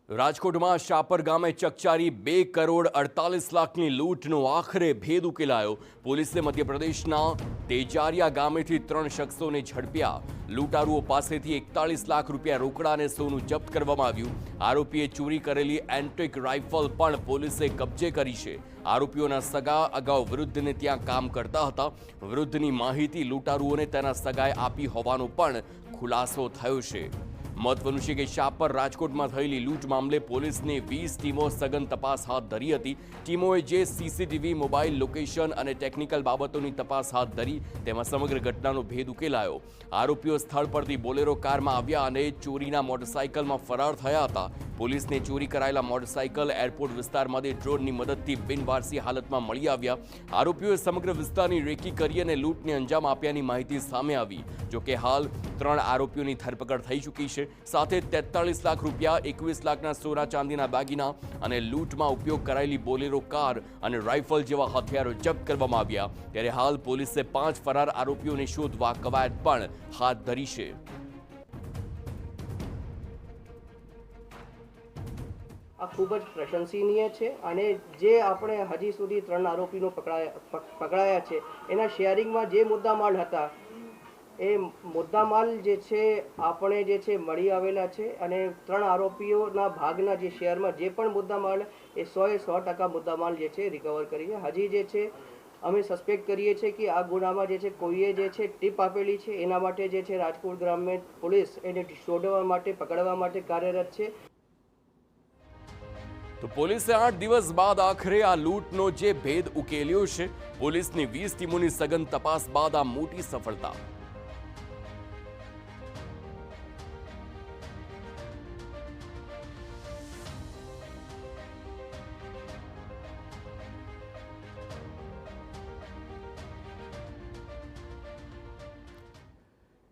રાજકોટમાં શાપર ગામે ચકચારી 2 કરોડ 48 લાખની લૂંટનો આખરે ભેદ ઉકેલાયો। પોલીસે મધ્યપ્રદેશના તેજારિયા ગામેથી 3 શખ્સોને ઝડપ્યા। લૂંટારુઓ પાસેથી 41 લાખ રૂપિયા રોકડા અને સોનું જપ્ત કરવામાં આવ્યું। આરોપીએ ચોરી કરેલી એન્ટિક રાઇફલ પણ પોલીસે કબજે કરી છે। આરોપીઓના સગા અગાઉ વૃદ્ધને ત્યાં કામ કરતા હતા। વૃદ્ધની માહિતી લૂંટારુઓને તેના સગાએ આપી હોવાનો પણ ખુલાસો થયો છે। महत्वનું છે કે શાપર રાજકોટમાં થયેલી લૂંટ મામલે પોલીસની 20 ટીમો સઘન તપાસ હાથ ધરી હતી। ટીમોએ જે સીસીટીવી મોબાઈલ લોકેશન અને ટેકનિકલ બાબતોની તપાસ હાથ ધરી તેમાં સમગ્ર ઘટનાનો ભેદ ઉકેલાયો। આરોપીઓ સ્થળ પરથી બોલેરો કારમાં આવ્યા અને ચોરીના મોટરસાઇકલમાં ફરાર થયા હતા। પોલીસને ચોરી કરાયેલા મોટરસાઇકલ એરપોર્ટ વિસ્તારમાંથી ડ્રોનની મદદથી બિનવારસી હાલતમાં મળી આવ્યા। આરોપીઓએ સમગ્ર વિસ્તારની રેકી કરી અને લૂંટને અંજામ આપ્યાની માહિતી સામે આવી। જોકે હાલ 3 આરોપીઓની ધરપકડ થઈ ચૂકી છે। સાથે 43 લાખ રૂપિયા 21 લાખના સોના ચાંદીના દાગીના અને લૂંટમાં ઉપયોગ કરાયેલી બોલેરો કાર અને રાઇફલ જેવા હથિયારો જપ્ત કરવામાં આવ્યા। ત્યારે હાલ પોલીસે 5 ફરાર આરોપીઓને શોધવા કવાયત પણ હાથ ધરી છે। આ ખૂબ જ પ્રશંસનીય છે અને જે આપણે હજી સુધી 3 આરોપીનો પકડાયા છે એના શેરિંગમાં જે મુદ્દામાલ હતા એ મુદ્દામાલ જે છે આપણે જે છે મળી આવેલા છે અને 3 આરોપીઓના ભાગના જે શેરમાં જે પણ મુદ્દામાલ એ 100% મુદ્દામાલ જે છે રિકવર કરીએ। હજી જે છે અમે સસ્પેક્ટ કરીએ છીએ કે આ ગુનામાં જે છે કોઈએ જે છે ટીપ આપેલી છે। એના માટે જે છે રાજકોટ ગ્રામ્ય પોલીસ એને શોધવા માટે પકડવા માટે કાર્યરત છે। તો પોલીસે 8 દિવસ બાદ આખરે આ લૂંટનો જે ભેદ ઉકેલ્યો છે। પોલીસની 20 ટીમોની સઘન તપાસ બાદ આ મોટી સફળતા।